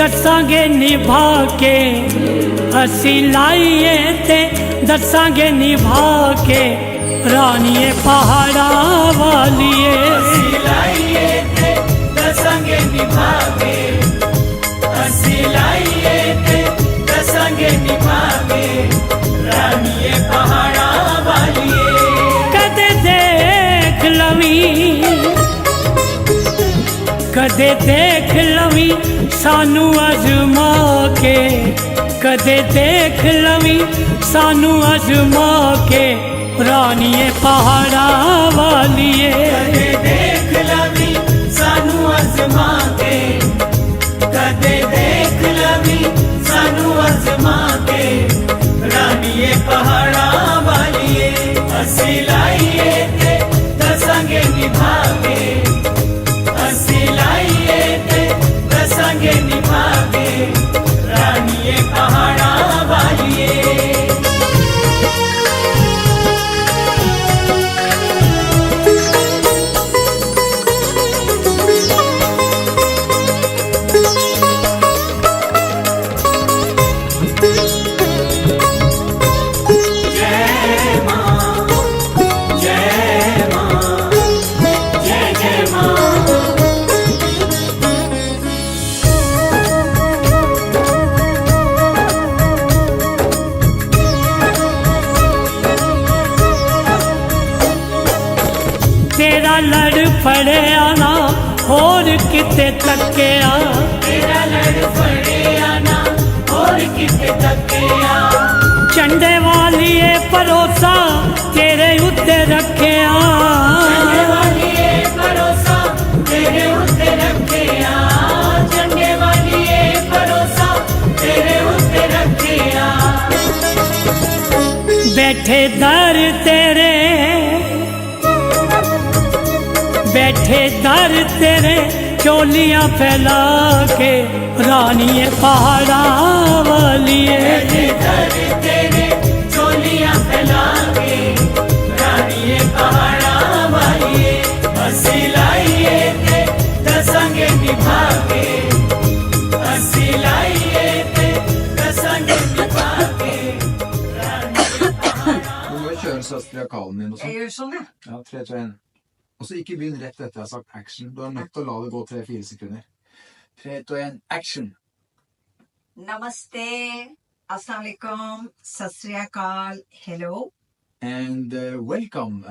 दसांगे निभा के असी लाइए ते दसांगे निभा के रानिए पहाड़ा वालिए असी लाइए ते दसांगे निभा के असी लाइए ते दसांगे निभा के रानिए पहाड़ा वालिए कदे देख लवी सानू अजमा के कदे देख लवी सानू अजमा के रानिए पहाड़ा वालिए कदे देख लवी सानू अजमा के कदे देख लवी सानू अजमा के रानिए पहाड़ा वालिए असी लाइए ते दसांगे निभा के असी लाइए ते दसांगे निभा के रानिए पहाड़ा वालिए तेरा लड़ फड़े आना और किते तकिया तेरा लड़ फड़े आना और किते तकिया चंडे वालिए परोसा तेरे उत्ते रखिया चंडे वालिए परोसा तेरे उत्ते रखिया चंडे वालिए परोसा तेरे उत्ते रखिया बैठे दर तेरे चोलियां फैला के रानिए पहाड़ा वालिए बैठे दर तेरे चोलियां फैला के रानिए पहाड़ा वालिए असी लाइए ते दसांगे निभा के असी लाइए ते दसांगे निभा के रानिए पहाड़ा Du må kjøre søstreakalen din og sånn. Jeg gjør sånn, ja. Ja, 3, 2, 1. Og så ikke begynn rett etter jeg har sagt action. Du er nødt til å la det gå 3-4 sekunder. 3, 2, 1, action! Namaste, Assalamu alaikum, Sat Sri Akal, hello. And welcome.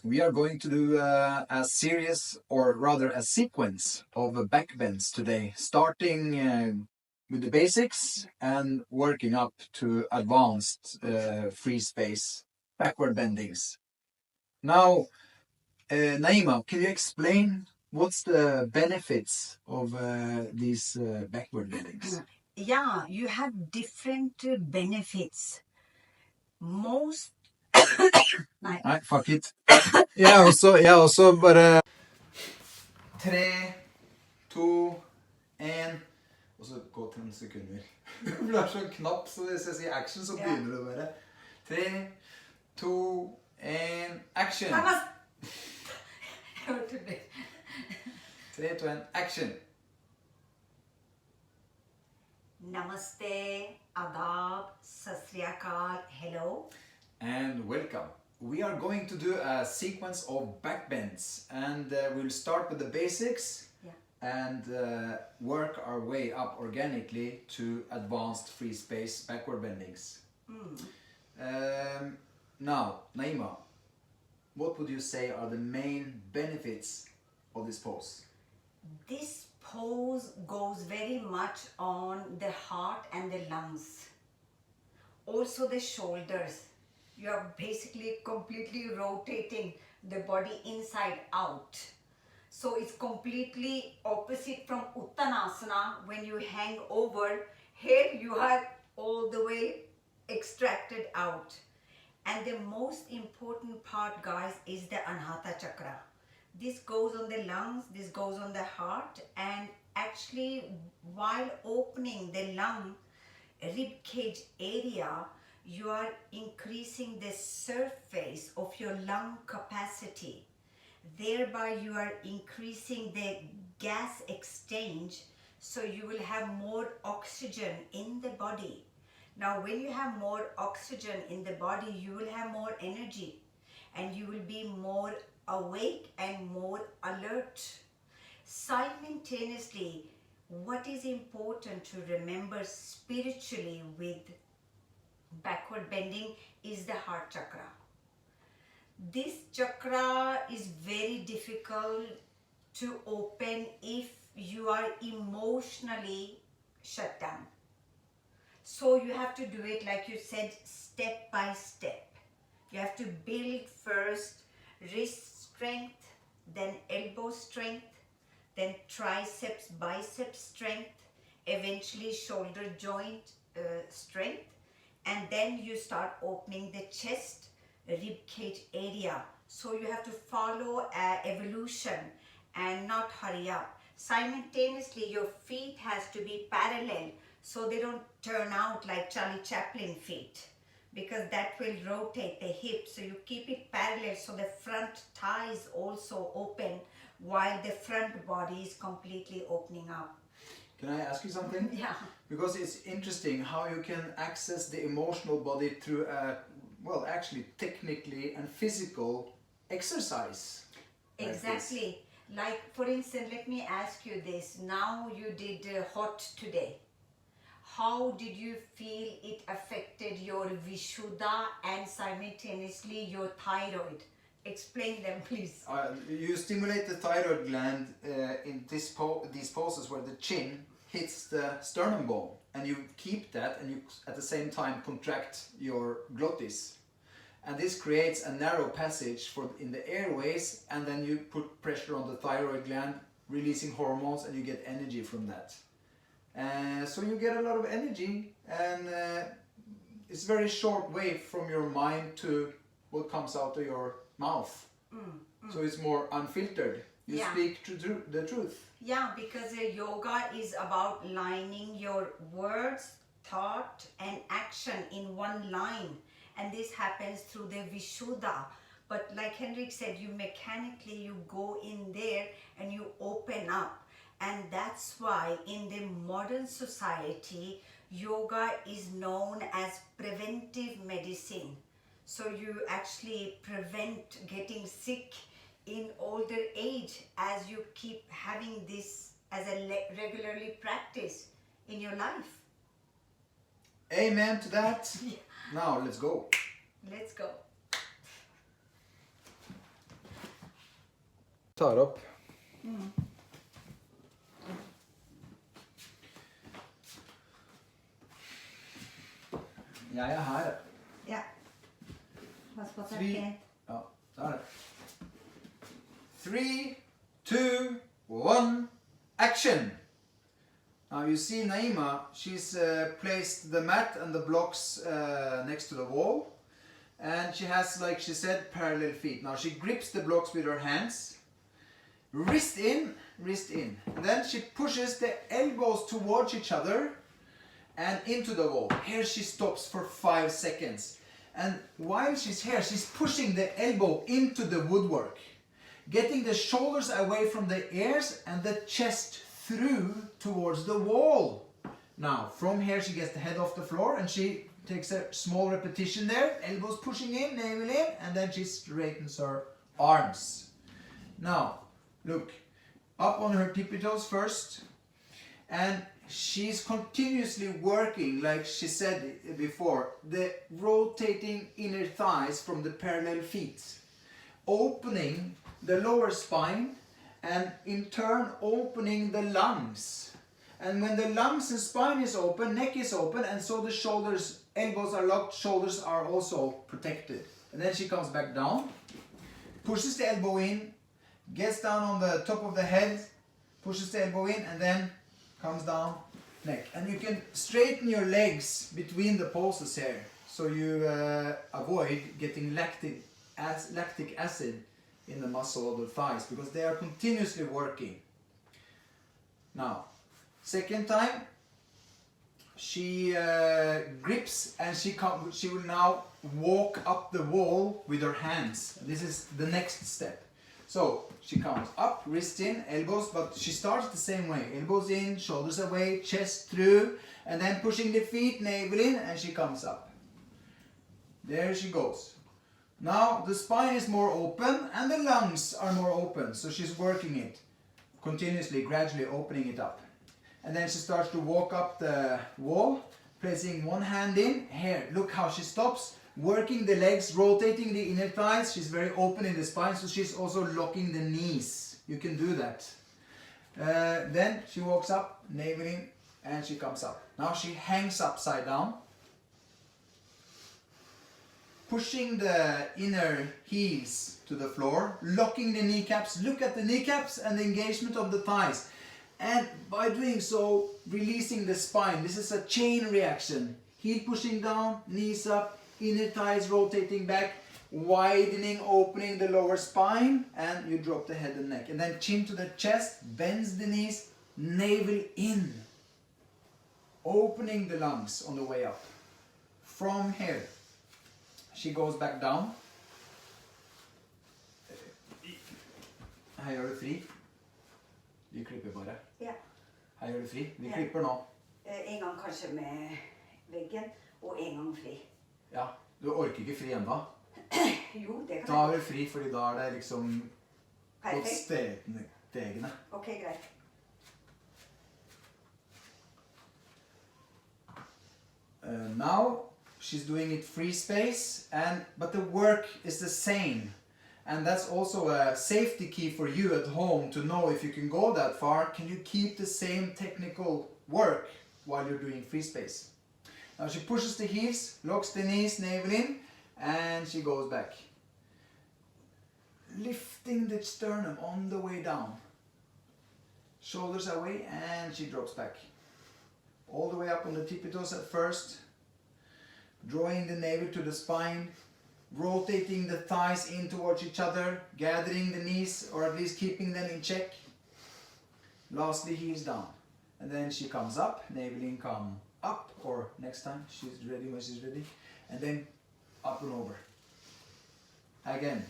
We are going to do a series, or rather a sequence of backbends today, starting with the basics and working up to advanced free space backward bendings. Now, Naima, can you explain what's the benefits of these backward bendings? Yeah, you have different benefits. Most... Nei, fuck it. Jeg også bare 3, 2, 1 og så gå 10 sekunder. Det er sånn knapp, så hvis jeg sier action, så begynner det bare. 3, 2, 1, action! 3, 2, 1, action! Namaste, Adab, Sat Sri Akal, hello. And welcome. We are going to do a sequence of backbends, and we'll start with the basics and work our way up organically to advanced free space backward bendings. Now, Naima, what would you say are the main benefits of this pose? This pose goes very much on the heart and the lungs. Also the shoulders. You are basically completely rotating the body inside out. So it's completely opposite from Uttanasana. When you hang over, here you are all the way extracted out. And the most important part, guys, is the Anahata Chakra. This goes on the lungs, this goes on the heart, and actually while opening the lung rib cage area, you are increasing the surface of your lung capacity. Thereby you are increasing the gas exchange so you will have more oxygen in the body. Now when you have more oxygen in the body, you will have more energy and you will be more awake and more alert. Simultaneously, what is important to remember spiritually with backward bending is the heart chakra. This chakra is very difficult to open if you are emotionally shut down. So you have to do it, like you said, step by step. You have to build first wrist strength, then elbow strength, then triceps, bicep strength, eventually shoulder joint strength, and then you start opening the chest, rib cage area. So you have to follow evolution and not hurry up. Simultaneously, your feet has to be parallel so they don't turn out like Charlie Chaplin feet, because that will rotate the hips. So you keep it parallel so the front thigh is also open while the front body is completely opening up. Can I ask you something? Yeah. Because it's interesting how you can access the emotional body through a, well, actually technically and physical exercise. Exactly. Like for instance, let me ask you this. Now you did hot today. How did you feel it affected your Vishuddha and simultaneously your thyroid? Explain them, please. You stimulate the thyroid gland in these poses where the chin hits the sternum bone, and you keep that, and you at the same time contract your glottis, and this creates a narrow passage in the airways, and then you put pressure on the thyroid gland, releasing hormones, and you get energy from that. So you get a lot of energy, and it's very short wave from your mind to what comes out of your mouth. So it's more unfiltered. You speak the truth. Yeah, because yoga is about lining your words, thought and action in one line, and this happens through the Vishuddha. But like Henrik said, you mechanically go in there and you open up, and that's why in the modern society yoga is known as preventive medicine. So you actually prevent getting sick in older age as you keep having this as a regularly practice in your life. Amen to that. Now let's go. Let's go. Tar upp. Jeg her. Yeah. What's that Three. again? Ja, der. 3, 2, 1, action! Now you see Naima, she's placed the mat and the blocks next to the wall, and she has, like she said, parallel feet. Now she grips the blocks with her hands, wrist in, and then she pushes the elbows towards each other and into the wall. Here she stops for 5 seconds, and while she's here, she's pushing the elbow into the woodwork, getting the shoulders away from the ears and the chest through towards the wall. Now, from here she gets the head off the floor and she takes a small repetition there, elbows pushing in, navel in, and then she straightens her arms. Now, look, up on her tippy toes first, and she's continuously working, like she said before, the rotating inner thighs from the parallel feet, opening the lower spine, and in turn opening the lungs. And when the lungs and spine is open, neck is open, and so the shoulders, elbows are locked, shoulders are also protected. And then she comes back down, pushes the elbow in, gets down on the top of the head, pushes the elbow in, and then comes down, neck. And you can straighten your legs between the poses here, so you avoid getting lactic acid in the muscle of the thighs, because they are continuously working. Now, second time, she grips, and she will now walk up the wall with her hands. This is the next step. So she comes up, wrists in, elbows, but she starts the same way. Elbows in, shoulders away, chest through, and then pushing the feet, navel in, and she comes up. There she goes. Now the spine is more open and the lungs are more open, so she's working it continuously, gradually opening it up. And then she starts to walk up the wall, placing one hand in. Here, look how she stops, working the legs, rotating the inner thighs. She's very open in the spine, so she's also locking the knees. You can do that. Then she walks up, navel in, and she comes up. Now she hangs upside down, pushing the inner heels to the floor, locking the kneecaps. Look at the kneecaps and the engagement of the thighs. And by doing so, releasing the spine. This is a chain reaction. Heel pushing down, knees up, inner thighs rotating back, widening, opening the lower spine, and you drop the head and neck. And then chin to the chest, bends the knees, navel in. Opening the lungs on the way up. From here, she goes back down. Her gjør du fri. Vi klipper bare. Ja. Her gjør du fri. Vi klipper nå. En gang kanskje med veggen, og en gang fri. Ja, du orker ikke fri enda. Jo, det kan Da er du fri, fordi da er det liksom godt Perfekt. stegende. Ok, greit. Now she's doing it free space, but the work is the same. And that's also a safety key for you at home to know if you can go that far. Can you keep the same technical work while you're doing free space? Now she pushes the heels, locks the knees, navel in, and she goes back. Lifting the sternum on the way down. Shoulders away, and she drops back. All the way up on the tippy toes at first. Drawing the navel to the spine. Rotating the thighs in towards each other, gathering the knees, or at least keeping them in check. Lastly, heels down. And then she comes up, navel in, come up, or next time, she's ready when she's ready. And then up and over. Again.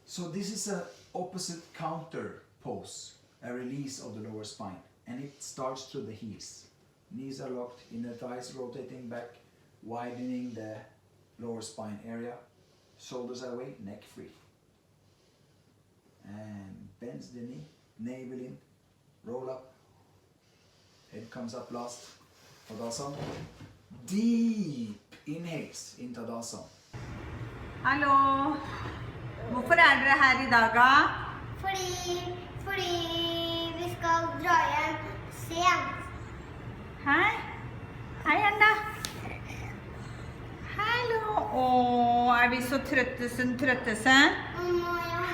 So this is an opposite counter pose, a release of the lower spine. And it starts through the heels. Knees are locked, inner thighs rotating back, widening the lower spine area. Shoulders away, neck free. And bends the knee, navel in, roll up. Head comes up last. Tadasana. Deep inhales in Tadasana. Hallo! Hvorfor er dere her i dag, da? Fordi vi skal dra hjem sent. Hei? Hei igjen, da. Hallo! Åh, er vi så trøttesen? Og nå jeg må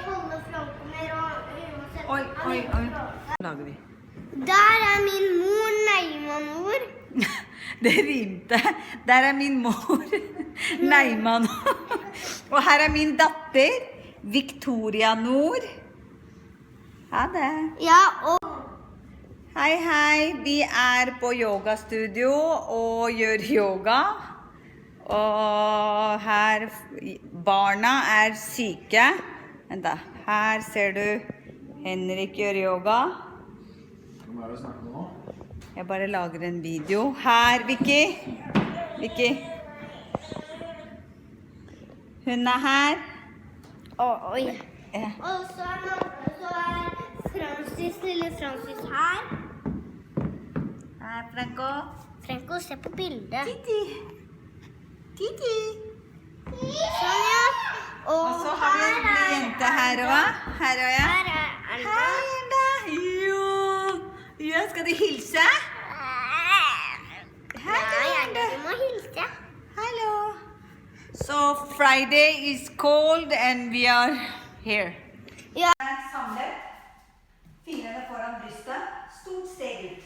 holde Franco mer og uansett. Oi. Hva lager vi? Der er min mor, Neimanor. Det rimte. Der er min mor, Neiman. Og her er min datter, Victoria Nord. Ha det. Ja, og Hei. Vi er på yogastudio og gjør yoga. Og her, barna er syke. Vent da, her ser du Henrik gjør yoga. Hva er det du snakker om nå? Jeg bare lager en video. Her, Vicky. Hun er her. oi. Ja. Og så er Francis, lille Francis her. Her, Franco. Franco, se på bildet. Titi. Sånn, ja. Og så har vi en lille jente her også. Her også, ja. Her er Erna. Hei, Erna. Jo, skal du hilse? Hei, Erna. Du må hilse. Hello. So Friday is cold and we are here. Ja. Samlet. Fingrene foran brystet. Stort steg ut.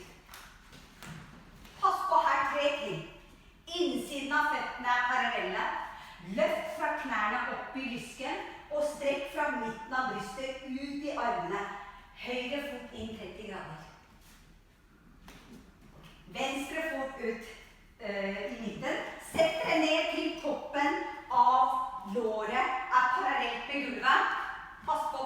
Pass på her 3 til. Innsiden av føttene er parallelle. Løft fra knærne opp i lysken og strekk fra midten av brystet ut i armene. Høyre fot inn 30 grader. Venstre fot ut i midten. Sett dere ned til toppen av låret er parallelt med gulvet. Pass på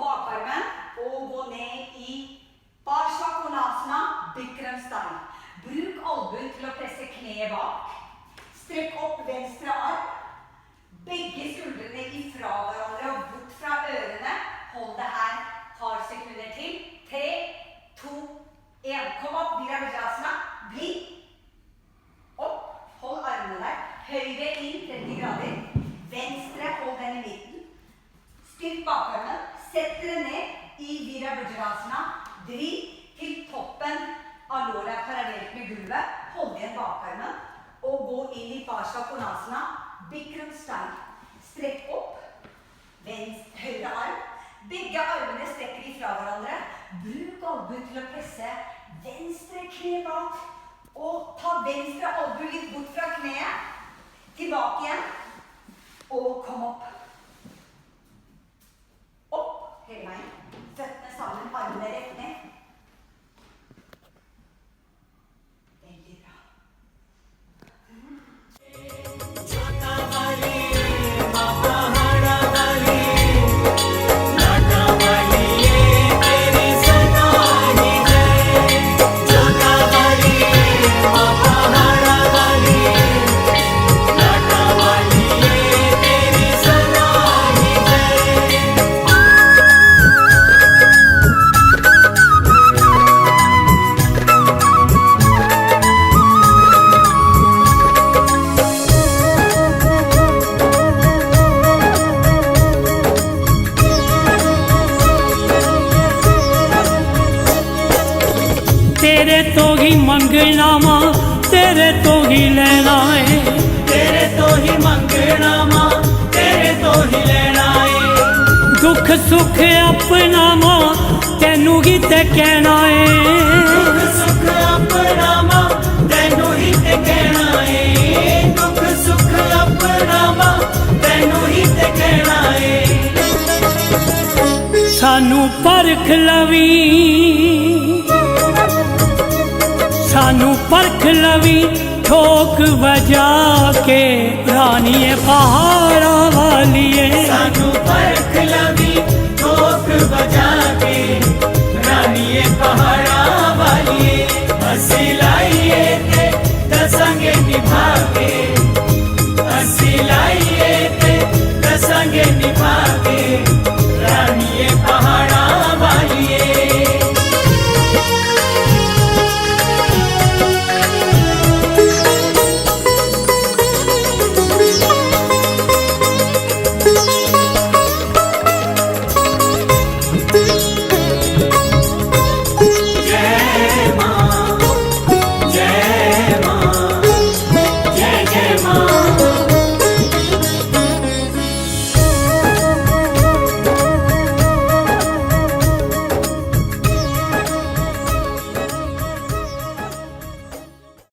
Strekk opp venstre arm. Begge skuldrene ifra hverandre og bort fra ørene. Hold det her et par sekunder til. 3, 2, 1. Kom opp, Virabhadrasana. Bli. Opp. Hold armene der. Høyre inn 30 grader. Venstre, hold den i midten. Styrk bakarmen. Sett dere ned i Virabhadrasana. Vri til toppen av låret parallelt med gulvet. Hold igjen bakarmen. Og gå inn i Konasana. Bikram style. Strekk opp. Høyre arm. Begge armene strekker ifra hverandre. Bruk albuen til å presse venstre kne bak. Og ta venstre albue litt bort fra kneet. Tilbake igjen. Og kom opp. Opp hele veien. Føttene sammen, armene rett ned. Veldig bra. तेरे तो ही मंगना मां, तेरे तो ही लेना है। तेरे तो ही मंगना मां, तेरे तो ही लेना है। दुख सुख अपना मां, तेनू ही ते कहना है। दुख सुख अपना मां, तेनू ही ते कहना है। दुख सुख अपना मां, तेनू ही ते कहना है। सानू परख लवी, सानू परख लवी, ठोक बजा के रानिए पहाड़